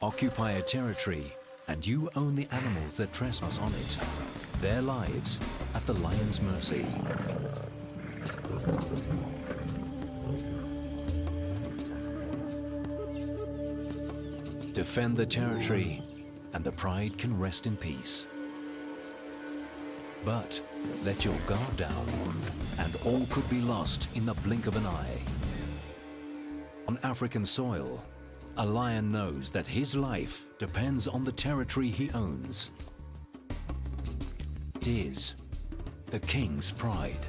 Occupy a territory and you own the animals that trespass on it. Their lives at the lion's mercy. Defend the territory and the pride can rest in peace. But let your guard down and all could be lost in the blink of an eye. On African soil, a lion knows that his life depends on the territory he owns. It is the king's pride.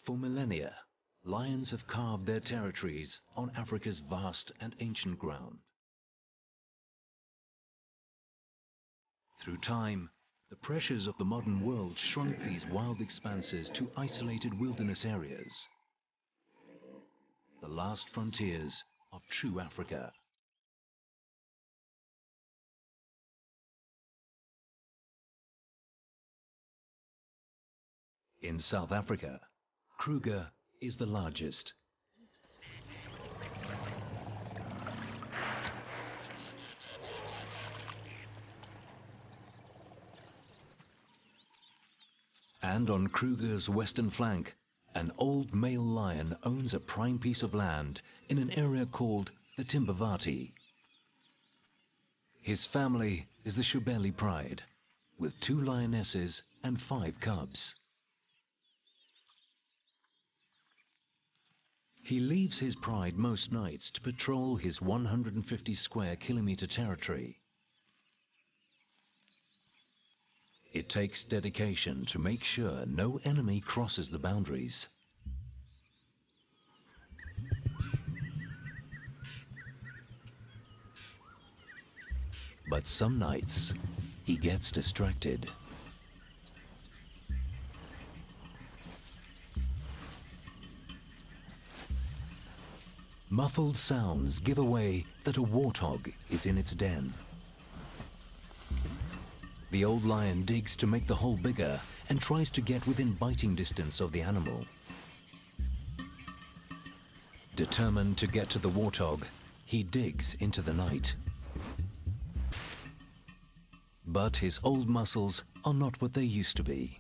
For millennia, lions have carved their territories on Africa's vast and ancient ground. Through time, the pressures of the modern world shrunk these wild expanses to isolated wilderness areas, the last frontiers of true Africa. In South Africa, Kruger is the largest. And on Kruger's western flank, an old male lion owns a prime piece of land in an area called the Timbavati. His family is the Shubeli pride, with 2 lionesses and 5 cubs. He leaves his pride most nights to patrol his 150 square kilometer territory. It takes dedication to make sure no enemy crosses the boundaries. But some nights, he gets distracted. Muffled sounds give away that a warthog is in its den. The old lion digs to make the hole bigger and tries to get within biting distance of the animal. Determined to get to the warthog, he digs into the night. But his old muscles are not what they used to be.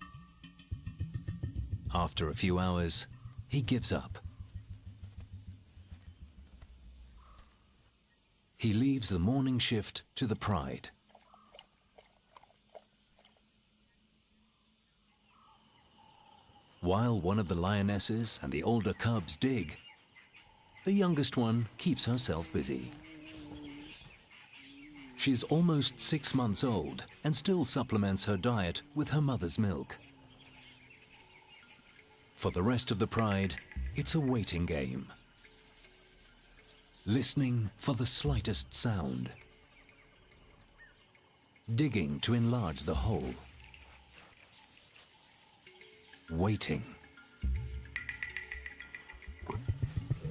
After a few hours, he gives up. He leaves the morning shift to the pride. While one of the lionesses and the older cubs dig, the youngest one keeps herself busy. She's almost 6 months old and still supplements her diet with her mother's milk. For the rest of the pride, it's a waiting game. Listening for the slightest sound. Digging to enlarge the hole. Waiting.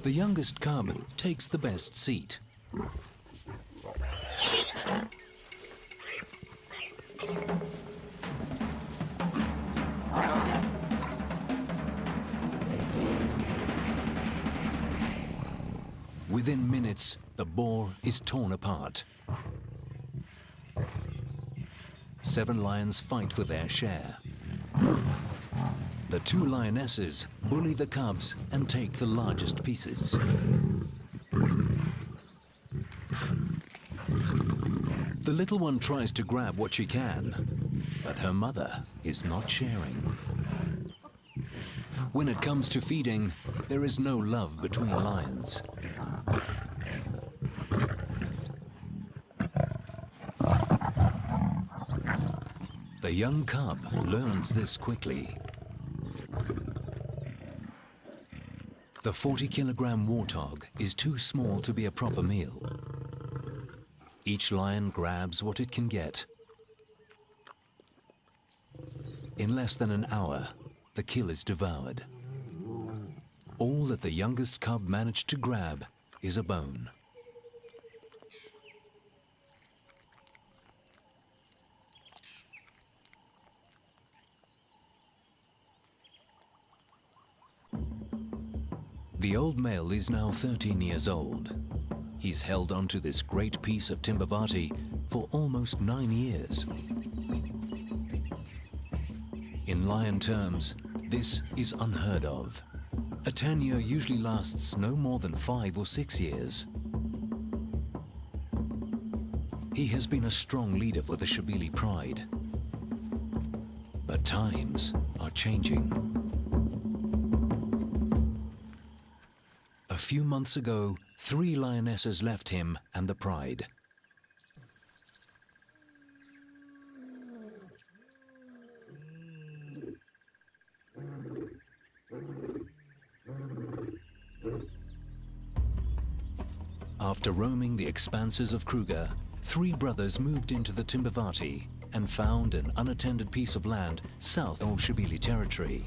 The youngest cub takes the best seat. Within minutes, the boar is torn apart. 7 lions fight for their share. The 2 lionesses bully the cubs and take the largest pieces. The little one tries to grab what she can, but her mother is not sharing. When it comes to feeding, there is no love between lions. The young cub learns this quickly. The 40-kilogram warthog is too small to be a proper meal. Each lion grabs what it can get. In less than an hour, the kill is devoured. All that the youngest cub managed to grab is a bone. The old male is now 13 years old. He's held onto this great piece of Timbavati for almost 9 years. In lion terms, this is unheard of. A tenure usually lasts no more than 5 or 6 years. He has been a strong leader for the Shabili pride. But times are changing. A few months ago, 3 lionesses left him and the pride. After roaming the expanses of Kruger, 3 brothers moved into the Timbavati and found an unattended piece of land south of Old Shabili territory.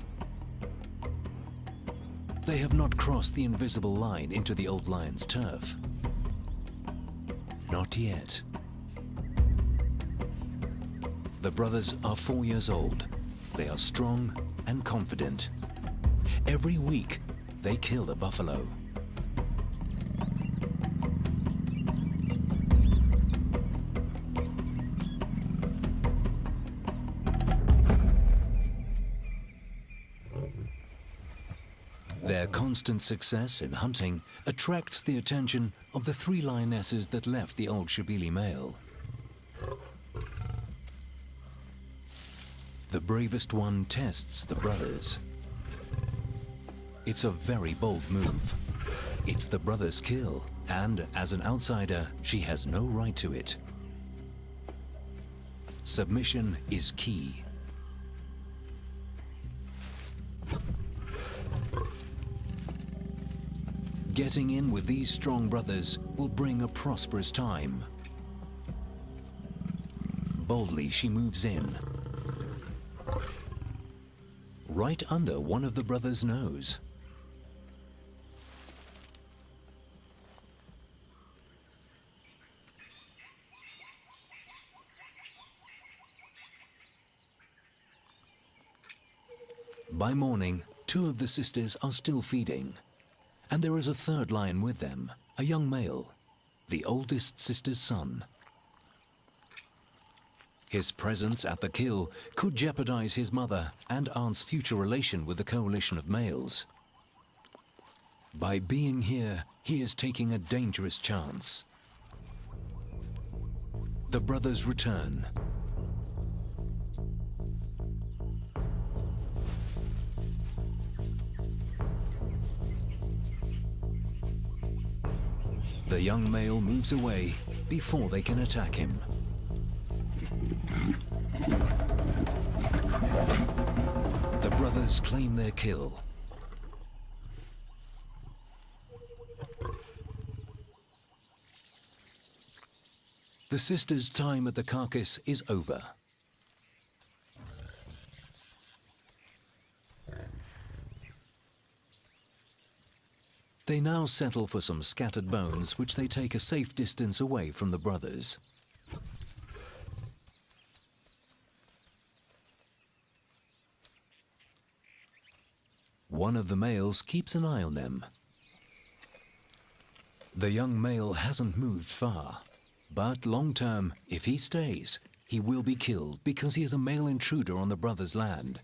They have not crossed the invisible line into the old lion's turf. Not yet. The brothers are 4 years old. They are strong and confident. Every week, they kill a buffalo. Their constant success in hunting attracts the attention of the 3 lionesses that left the old Shabili male. The bravest one tests the brothers. It's a very bold move. It's the brother's kill, and as an outsider, she has no right to it. Submission is key. Getting in with these strong brothers will bring a prosperous time. Boldly she moves in, right under one of the brothers' nose. By morning, 2 of the sisters are still feeding. And there is a 3rd lion with them, a young male, the oldest sister's son. His presence at the kill could jeopardize his mother and aunt's future relation with the coalition of males. By being here, he is taking a dangerous chance. The brothers return. The young male moves away before they can attack him. The brothers claim their kill. The sisters' time at the carcass is over. They now settle for some scattered bones, which they take a safe distance away from the brothers. One of the males keeps an eye on them. The young male hasn't moved far, but long term, if he stays, he will be killed because he is a male intruder on the brothers' land.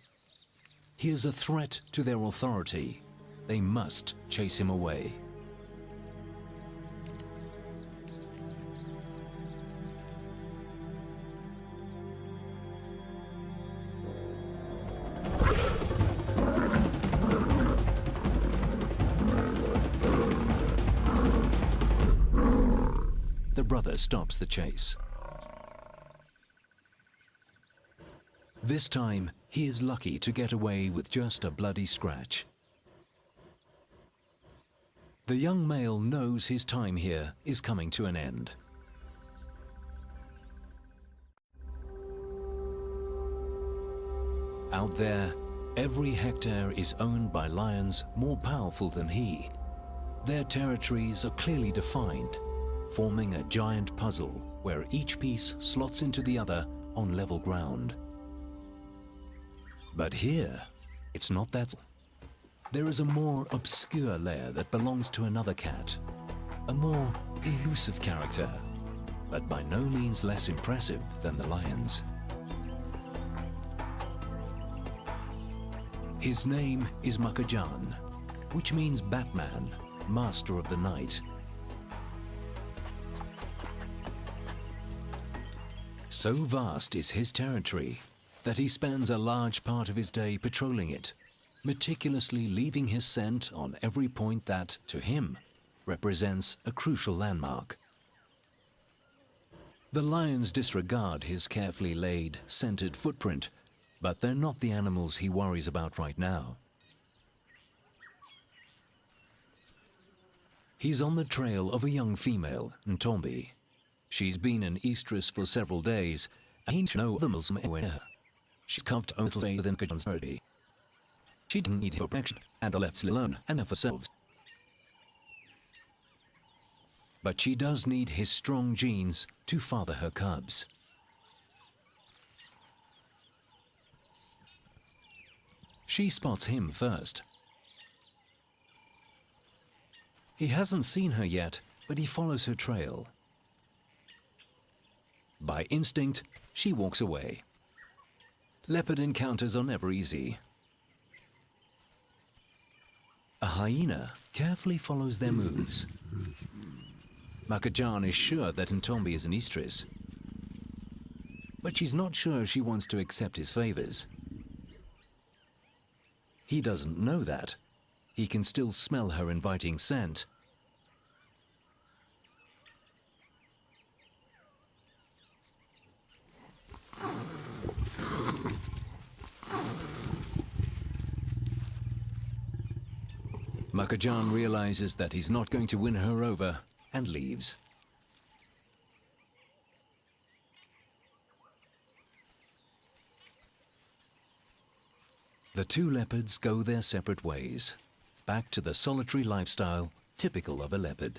He is a threat to their authority. They must chase him away. The brother stops the chase. This time, he is lucky to get away with just a bloody scratch. The young male knows his time here is coming to an end. Out there, every hectare is owned by lions more powerful than he. Their territories are clearly defined, forming a giant puzzle where each piece slots into the other on level ground. But here, it's not that. There is a more obscure lair that belongs to another cat, a more elusive character, but by no means less impressive than the lions. His name is Makajan, which means Batman, master of the night. So vast is his territory that he spends a large part of his day patrolling it, meticulously leaving his scent on every point that, to him, represents a crucial landmark. The lions disregard his carefully laid, scented footprint, but they're not the animals he worries about right now. He's on the trail of a young female, Ntombi. She's been in estrus for several days, and he knows the Muslim anywhere. She's carved only within Kajan's territory. She didn't need her protection, and left alone and have herself. But she does need his strong genes to father her cubs. She spots him first. He hasn't seen her yet, but he follows her trail. By instinct, she walks away. Leopard encounters are never easy. A hyena carefully follows their moves. Makajan is sure that Ntombi is an estrus, but she's not sure she wants to accept his favors. He doesn't know that. He can still smell her inviting scent. Makajan realizes that he's not going to win her over and leaves. The two leopards go their separate ways, back to the solitary lifestyle typical of a leopard.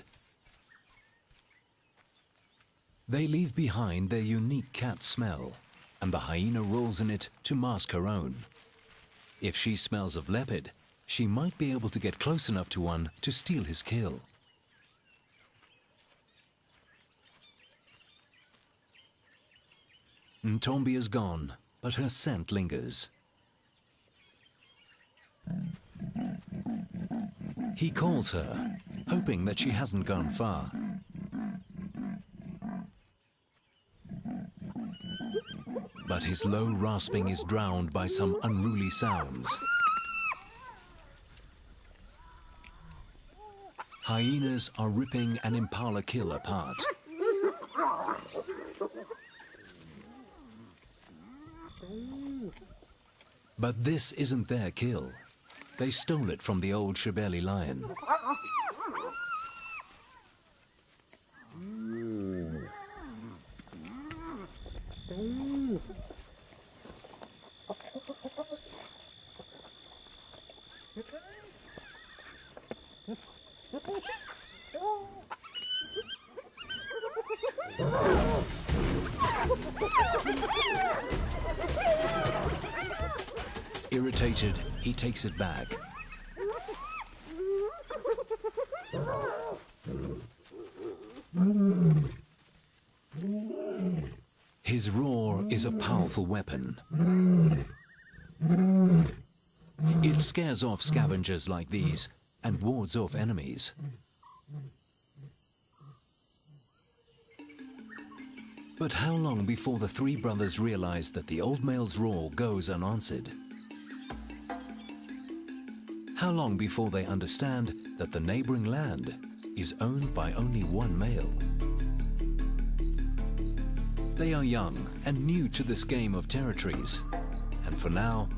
They leave behind their unique cat smell, and the hyena rolls in it to mask her own. If she smells of leopard, she might be able to get close enough to one to steal his kill. Ntombi is gone, but her scent lingers. He calls her, hoping that she hasn't gone far. But his low rasping is drowned by some unruly sounds. Hyenas are ripping an impala kill apart. But this isn't their kill. They stole it from the old Shibeli lion. Irritated, he takes it back. His roar is a powerful weapon. It scares off scavengers like these and wards off enemies. But how long before the three brothers realize that the old male's roar goes unanswered? How long before they understand that the neighboring land is owned by only one male? They are young and new to this game of territories, and for now,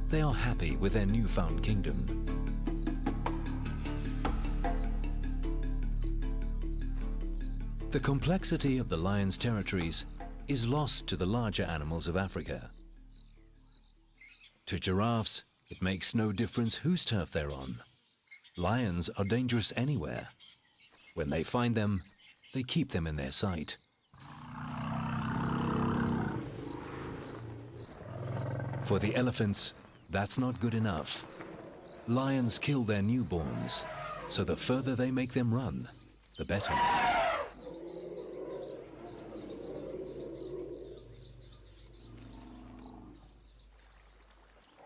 they are happy with their newfound kingdom. The complexity of the lion's territories is lost to the larger animals of Africa. To giraffes, it makes no difference whose turf they're on. Lions are dangerous anywhere. When they find them, they keep them in their sight. For the elephants, that's not good enough. Lions kill their newborns, so the further they make them run, the better.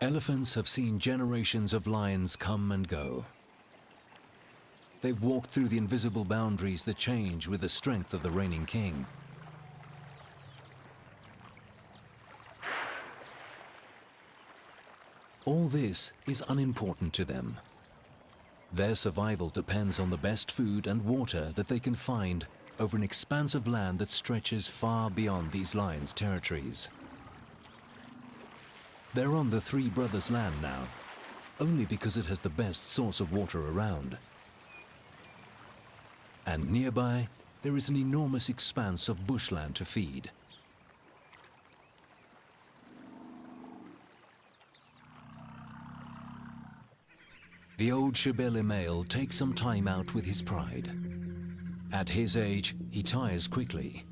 Elephants have seen generations of lions come and go. They've walked through the invisible boundaries that change with the strength of the reigning king. All this is unimportant to them. Their survival depends on the best food and water that they can find over an expanse of land that stretches far beyond these lions' territories. They're on the three brothers' land now, only because it has the best source of water around. And nearby, there is an enormous expanse of bushland to feed. The old Shebele male takes some time out with his pride. At his age, he tires quickly.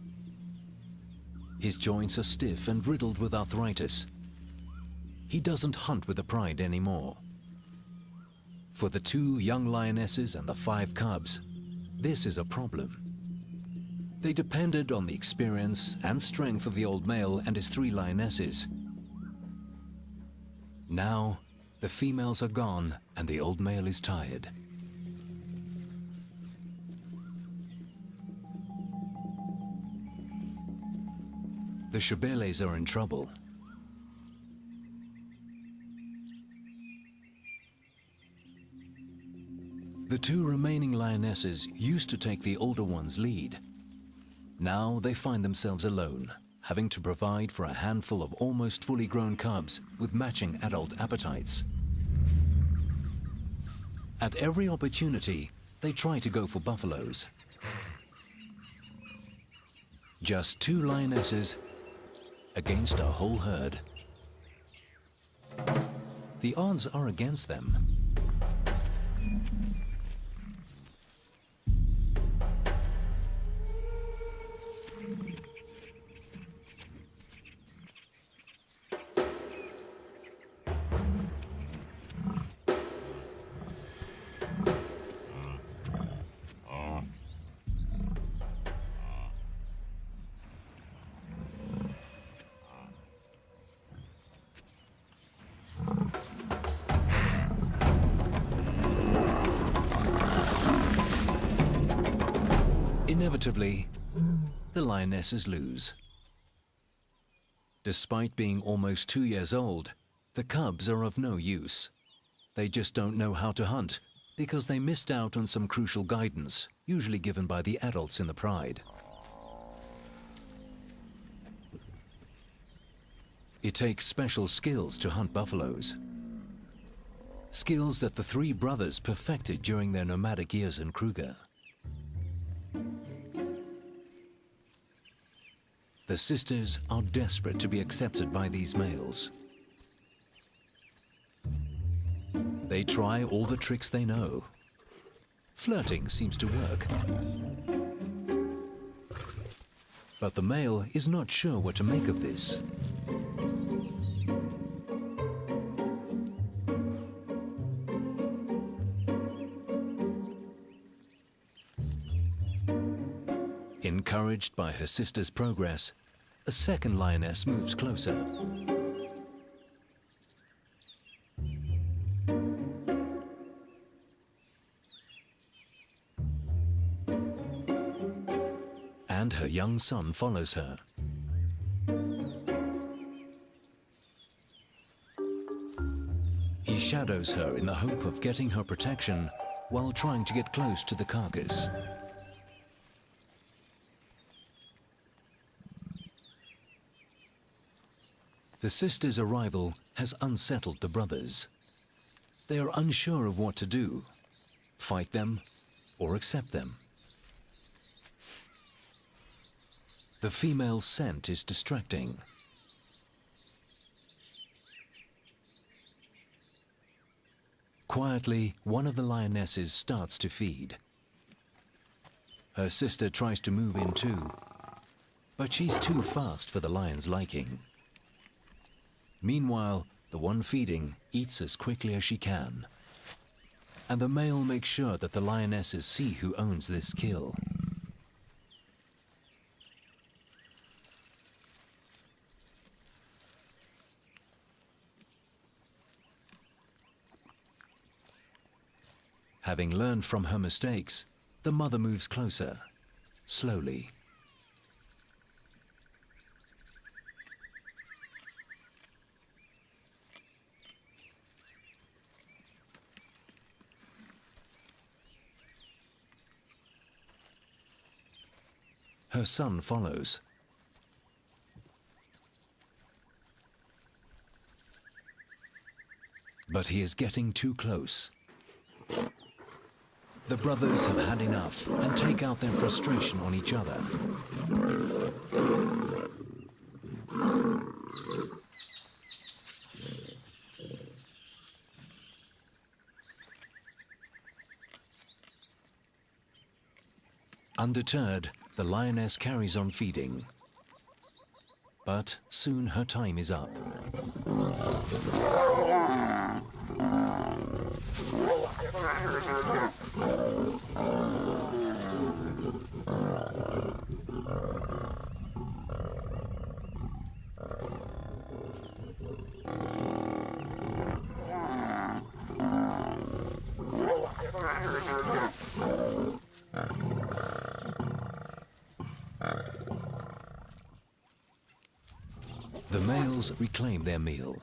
His joints are stiff and riddled with arthritis. He doesn't hunt with the pride anymore. For the 2 young lionesses and the 5 cubs, this is a problem. They depended on the experience and strength of the old male and his 3 lionesses. Now, the females are gone and the old male is tired. The Shebeles are in trouble. The 2 remaining lionesses used to take the older one's lead. Now they find themselves alone, having to provide for a handful of almost fully grown cubs with matching adult appetites. At every opportunity, they try to go for buffaloes. Just 2 lionesses against a whole herd. The odds are against them. Inevitably, the lionesses lose. Despite being almost 2 years old, the cubs are of no use. They just don't know how to hunt because they missed out on some crucial guidance, usually given by the adults in the pride. It takes special skills to hunt buffaloes. Skills that the 3 brothers perfected during their nomadic years in Kruger. The sisters are desperate to be accepted by these males. They try all the tricks they know. Flirting seems to work. But the male is not sure what to make of this. Encouraged by her sister's progress, a second lioness moves closer. And her young son follows her. He shadows her in the hope of getting her protection while trying to get close to the carcass. The sisters' arrival has unsettled the brothers. They are unsure of what to do, fight them or accept them. The female scent is distracting. Quietly, one of the lionesses starts to feed. Her sister tries to move in too, but she's too fast for the lion's liking. Meanwhile, the one feeding eats as quickly as she can. and the male makes sure that the lionesses see who owns this kill. Having learned from her mistakes, the mother moves closer, slowly. Her son follows. But he is getting too close. The brothers have had enough and take out their frustration on each other. Undeterred, the lioness carries on feeding. But soon her time is up. The males reclaim their meal.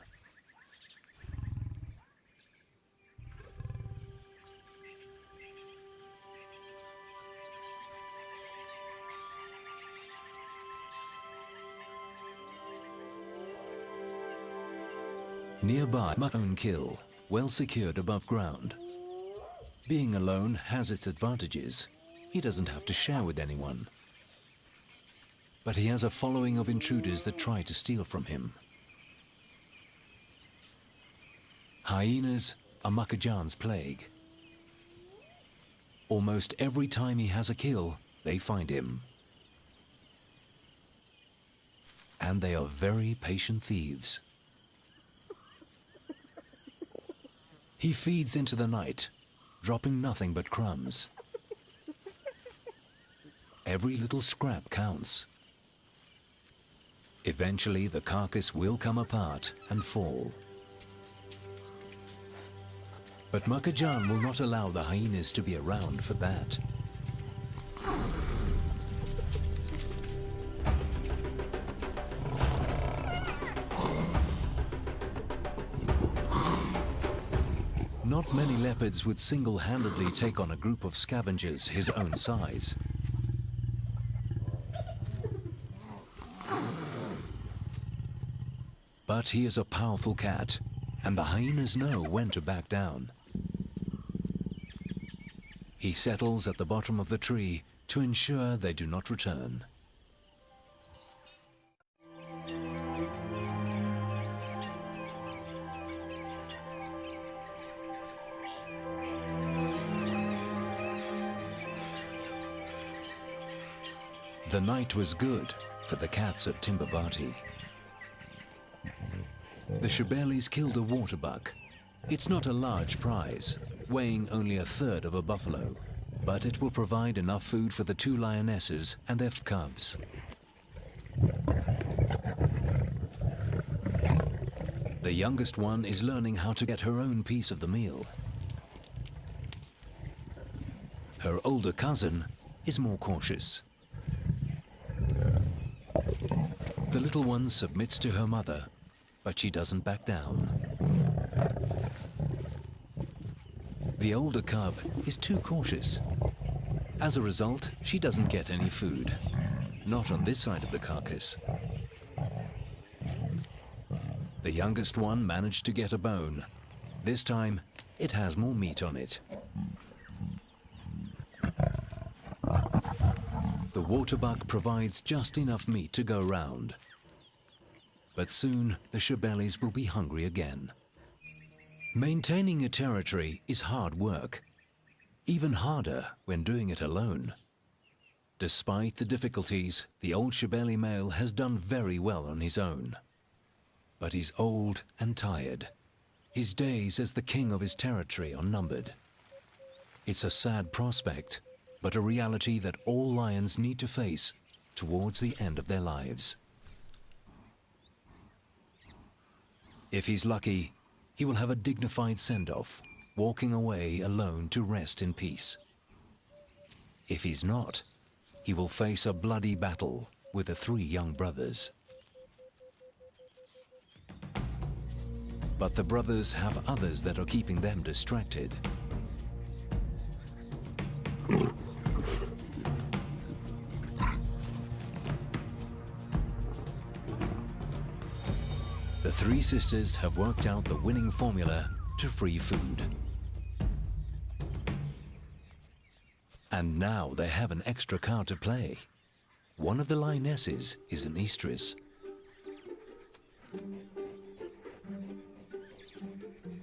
Nearby, my own kill, well secured above ground. Being alone has its advantages. He doesn't have to share with anyone. But he has a following of intruders that try to steal from him. Hyenas are Makajan's plague. Almost every time he has a kill, they find him. And they are very patient thieves. He feeds into the night, dropping nothing but crumbs. Every little scrap counts. Eventually, the carcass will come apart and fall. But Makajan will not allow the hyenas to be around for that. Not many leopards would single-handedly take on a group of scavengers his own size. But he is a powerful cat, and the hyenas know when to back down. He settles at the bottom of the tree to ensure they do not return. The night was good for the cats of Timbavati. The Shebelis killed a waterbuck. It's not a large prize, weighing only 1/3 of a buffalo, but it will provide enough food for the 2 lionesses and their cubs. The youngest one is learning how to get her own piece of the meal. Her older cousin is more cautious. The little one submits to her mother, but she doesn't back down. The older cub is too cautious. As a result, she doesn't get any food. Not on this side of the carcass. The youngest one managed to get a bone. This time, it has more meat on it. The waterbuck provides just enough meat to go round. But soon, the Shebelis will be hungry again. Maintaining a territory is hard work, even harder when doing it alone. Despite the difficulties, the old Shebeli male has done very well on his own. But he's old and tired. His days as the king of his territory are numbered. It's a sad prospect, but a reality that all lions need to face towards the end of their lives. If he's lucky, he will have a dignified send-off, walking away alone to rest in peace. If he's not, he will face a bloody battle with the 3 young brothers. But the brothers have others that are keeping them distracted. The 3 sisters have worked out the winning formula to free food. And now they have an extra card to play. One of the lionesses is an estrus.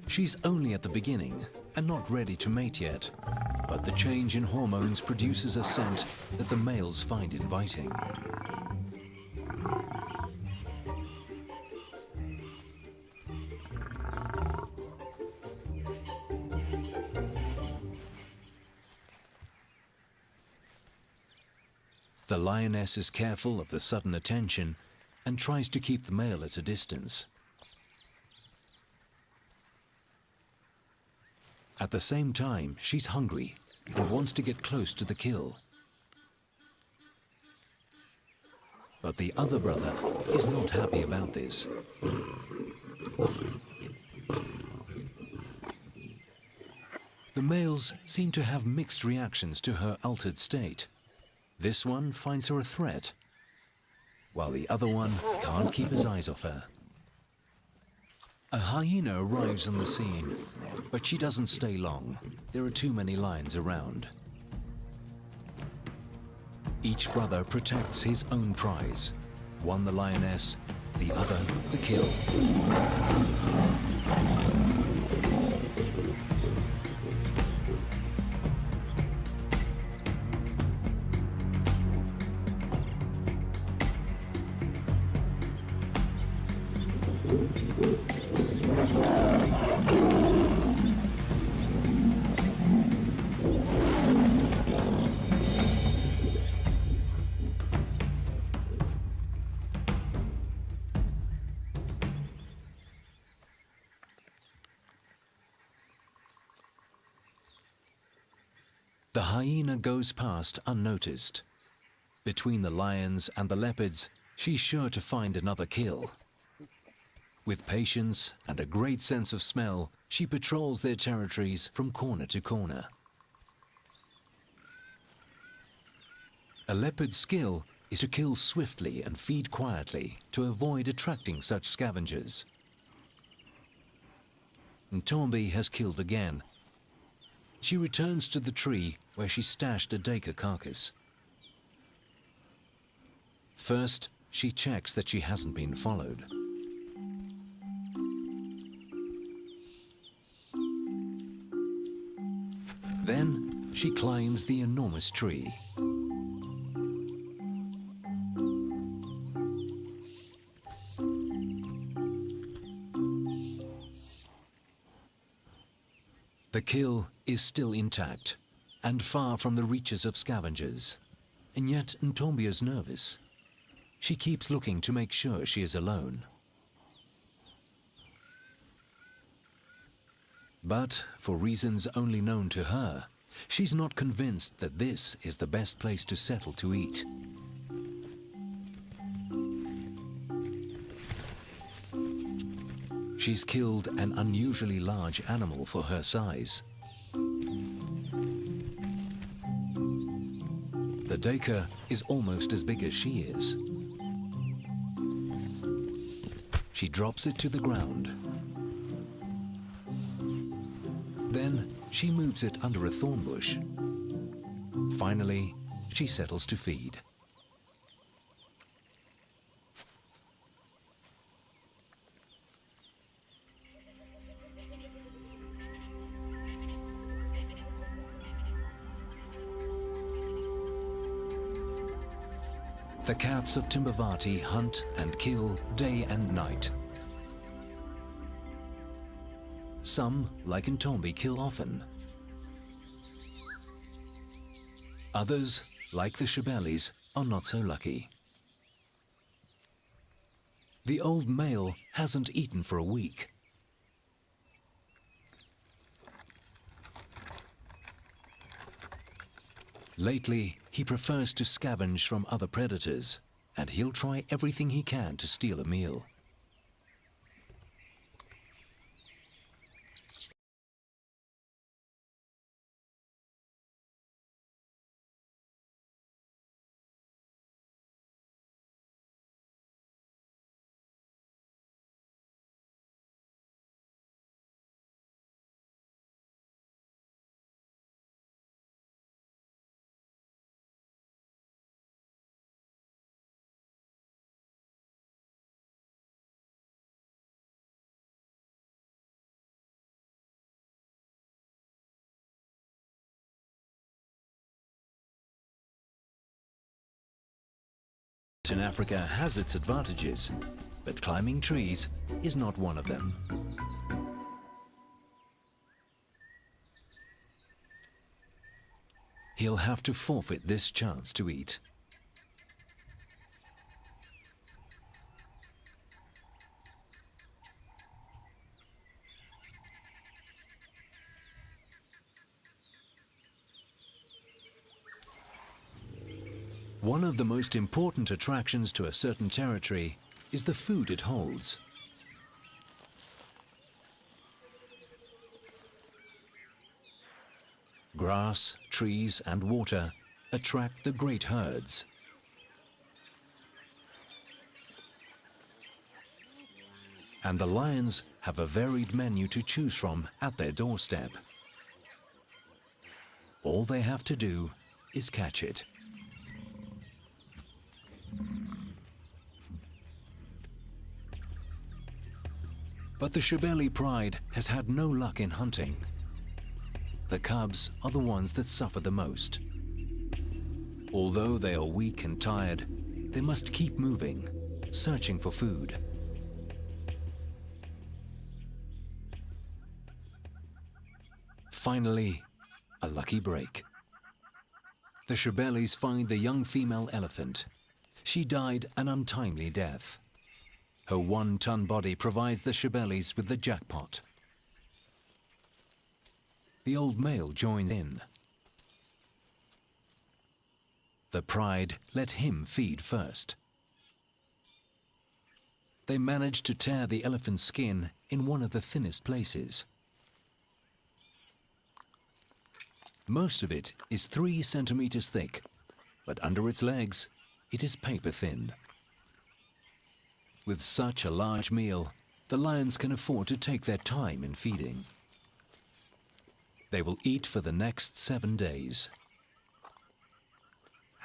She's only at the beginning and not ready to mate yet, but the change in hormones produces a scent that the males find inviting. The lioness is careful of the sudden attention and tries to keep the male at a distance. At the same time, she's hungry and wants to get close to the kill. But the other brother is not happy about this. The males seem to have mixed reactions to her altered state. This one finds her a threat, while the other one can't keep his eyes off her. A hyena arrives on the scene, but she doesn't stay long. There are too many lions around. Each brother protects his own prize. One the lioness, the other the kill. The hyena goes past unnoticed. Between the lions and the leopards, she's sure to find another kill. With patience and a great sense of smell, she patrols their territories from corner to corner. A leopard's skill is to kill swiftly and feed quietly to avoid attracting such scavengers. Ntombi has killed again. She returns to the tree where she stashed a Dacre carcass. First, she checks that she hasn't been followed. Then, she climbs the enormous tree. The kill is still intact and far from the reaches of scavengers. And yet Ntombi is nervous. She keeps looking to make sure she is alone. But, for reasons only known to her, she's not convinced that this is the best place to settle to eat. She's killed an unusually large animal for her size. The Dacre is almost as big as she is. She drops it to the ground. Then she moves it under a thorn bush. Finally, she settles to feed. The cats of Timbavati hunt and kill day and night. Some, like Ntombi, kill often. Others, like the Chebelis, are not so lucky. The old male hasn't eaten for a week. Lately, he prefers to scavenge from other predators, and he'll try everything he can to steal a meal. In Africa has its advantages, but climbing trees is not one of them. He'll have to forfeit this chance to eat. One of the most important attractions to a certain territory is the food it holds. Grass, trees, and water attract the great herds. And the lions have a varied menu to choose from at their doorstep. All they have to do is catch it. But the Chebeli pride has had no luck in hunting. The cubs are the ones that suffer the most. Although they are weak and tired, they must keep moving, searching for food. Finally, a lucky break. The Chebelis find the young female elephant. She died an untimely death. Her 1-ton body provides the Chebelis with the jackpot. The old male joins in. The pride let him feed first. They manage to tear the elephant's skin in one of the thinnest places. Most of it is 3 centimeters thick, but under its legs, it is paper thin. With such a large meal, the lions can afford to take their time in feeding. They will eat for the next 7 days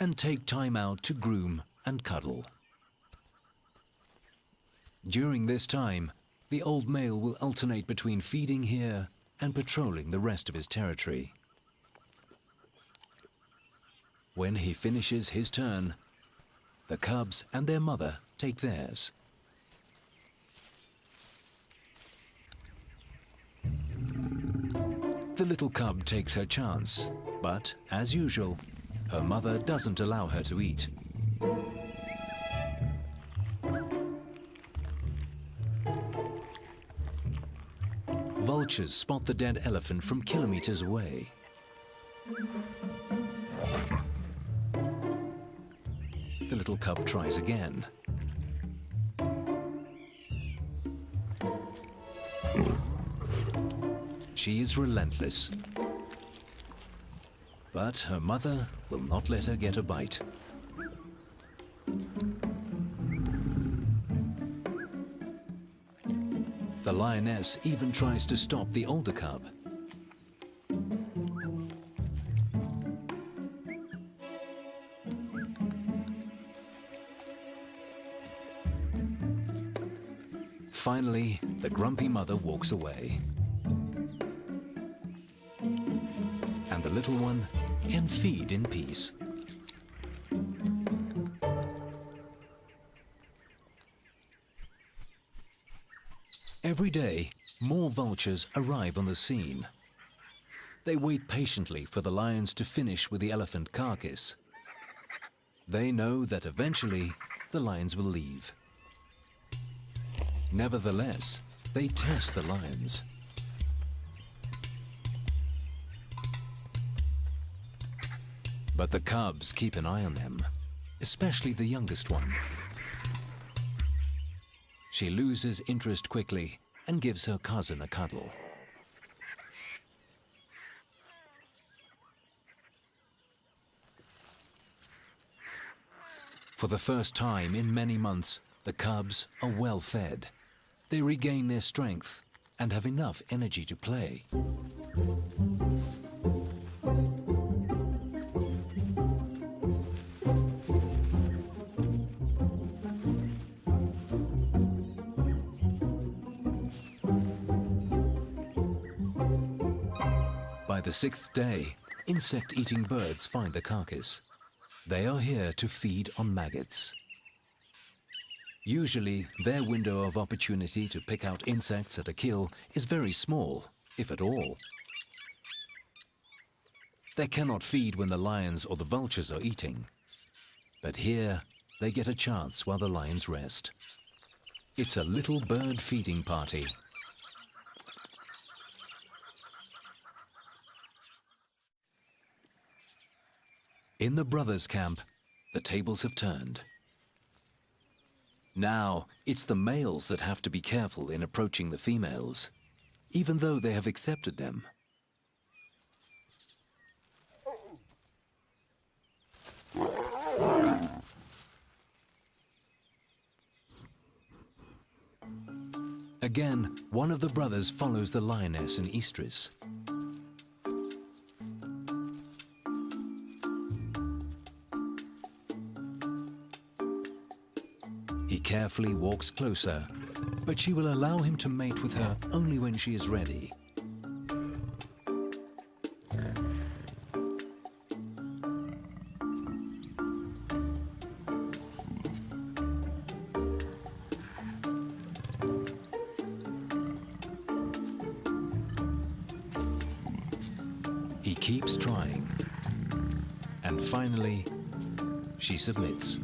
and take time out to groom and cuddle. During this time, the old male will alternate between feeding here and patrolling the rest of his territory. When he finishes his turn, the cubs and their mother take theirs. The little cub takes her chance, but, as usual, her mother doesn't allow her to eat. Vultures spot the dead elephant from kilometers away. The little cub tries again. She is relentless. But her mother will not let her get a bite. The lioness even tries to stop the older cub. Finally, the grumpy mother walks away. And the little one can feed in peace. Every day, more vultures arrive on the scene. They wait patiently for the lions to finish with the elephant carcass. They know that eventually the lions will leave. Nevertheless, they test the lions. But the cubs keep an eye on them, especially the youngest one. She loses interest quickly and gives her cousin a cuddle. For the first time in many months, the cubs are well fed. They regain their strength and have enough energy to play. By the sixth day, insect-eating birds find the carcass. They are here to feed on maggots. Usually, their window of opportunity to pick out insects at a kill is very small, if at all. They cannot feed when the lions or the vultures are eating. But here, they get a chance while the lions rest. It's a little bird feeding party. In the brothers' camp, the tables have turned. Now, it's the males that have to be careful in approaching the females, even though they have accepted them. Again, one of the brothers follows the lioness and estrus. He carefully walks closer, but she will allow him to mate with her only when she is ready. He keeps trying, and finally, she submits.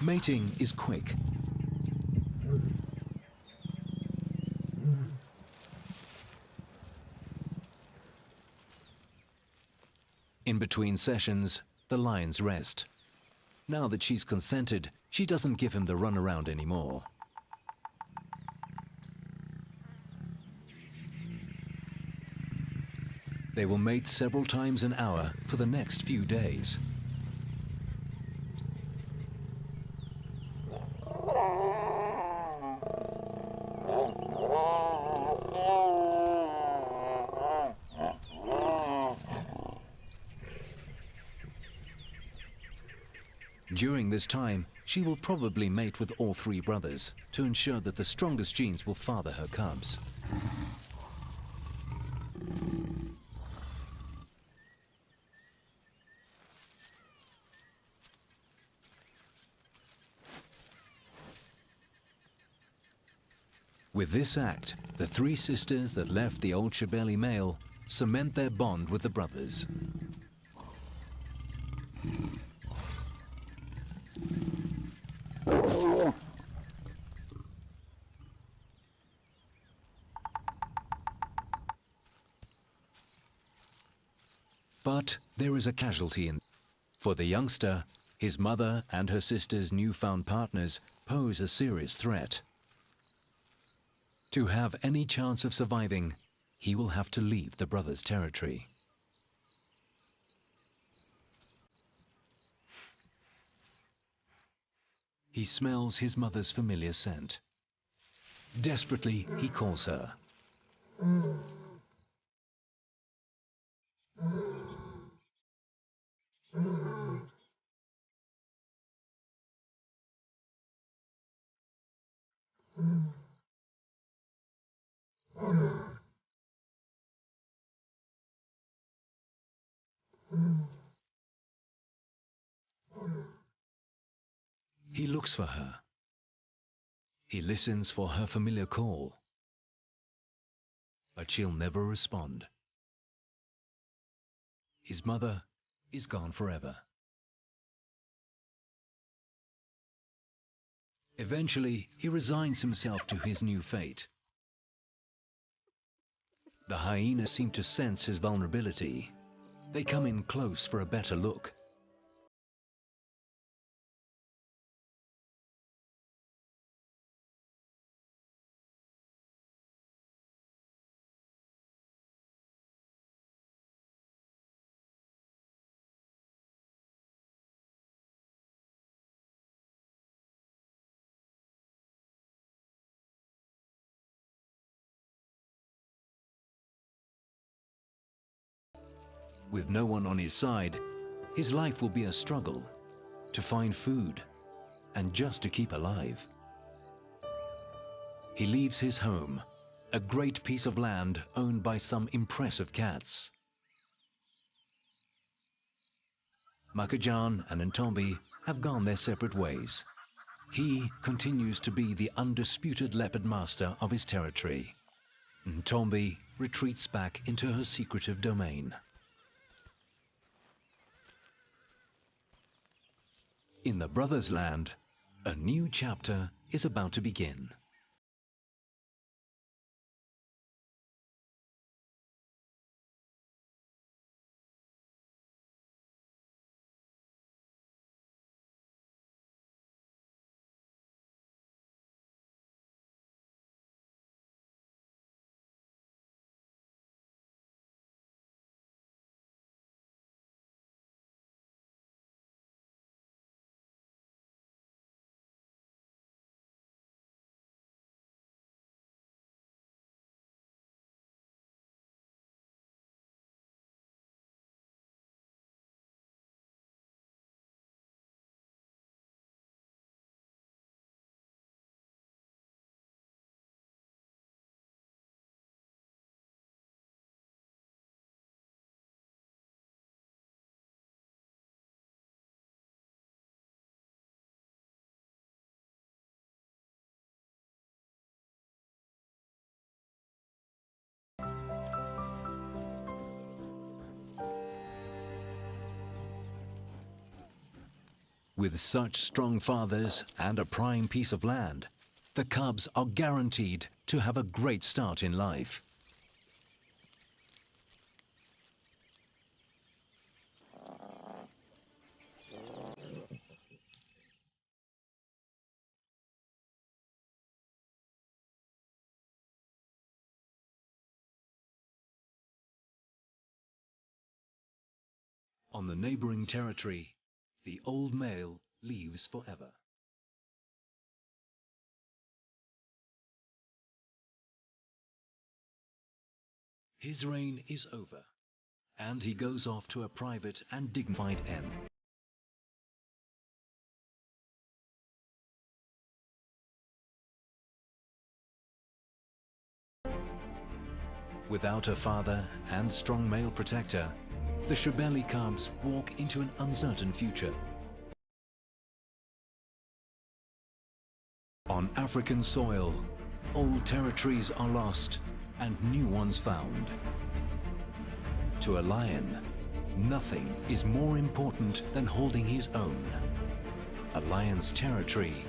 Mating is quick. In between sessions, the lions rest. Now that she's consented, she doesn't give him the runaround anymore. They will mate several times an hour for the next few days. During this time, she will probably mate with all three brothers to ensure that the strongest genes will father her cubs. With this act, the three sisters that left the old Shebeli male cement their bond with the brothers. But there is a casualty for the youngster. His mother and her sister's newfound partners pose a serious threat. To have any chance of surviving, he will have to leave the brothers' territory. He smells his mother's familiar scent. Desperately, he calls her. looks for her. He listens for her familiar call, but she'll never respond. His mother is gone forever. Eventually, he resigns himself to his new fate. The hyenas seem to sense his vulnerability. They come in close for a better look. With no one on his side, his life will be a struggle to find food and just to keep alive. He leaves his home, a great piece of land owned by some impressive cats. Makajan and Ntombi have gone their separate ways. He continues to be the undisputed leopard master of his territory. Ntombi retreats back into her secretive domain. In the Brothers' Land, a new chapter is about to begin. With such strong fathers and a prime piece of land, the cubs are guaranteed to have a great start in life. On the neighboring territory, the old male leaves forever. His reign is over, and he goes off to a private and dignified end. Without a father and strong male protector, the Shebeli cubs walk into an uncertain future. On African soil, old territories are lost and new ones found. To a lion, nothing is more important than holding his own. A lion's territory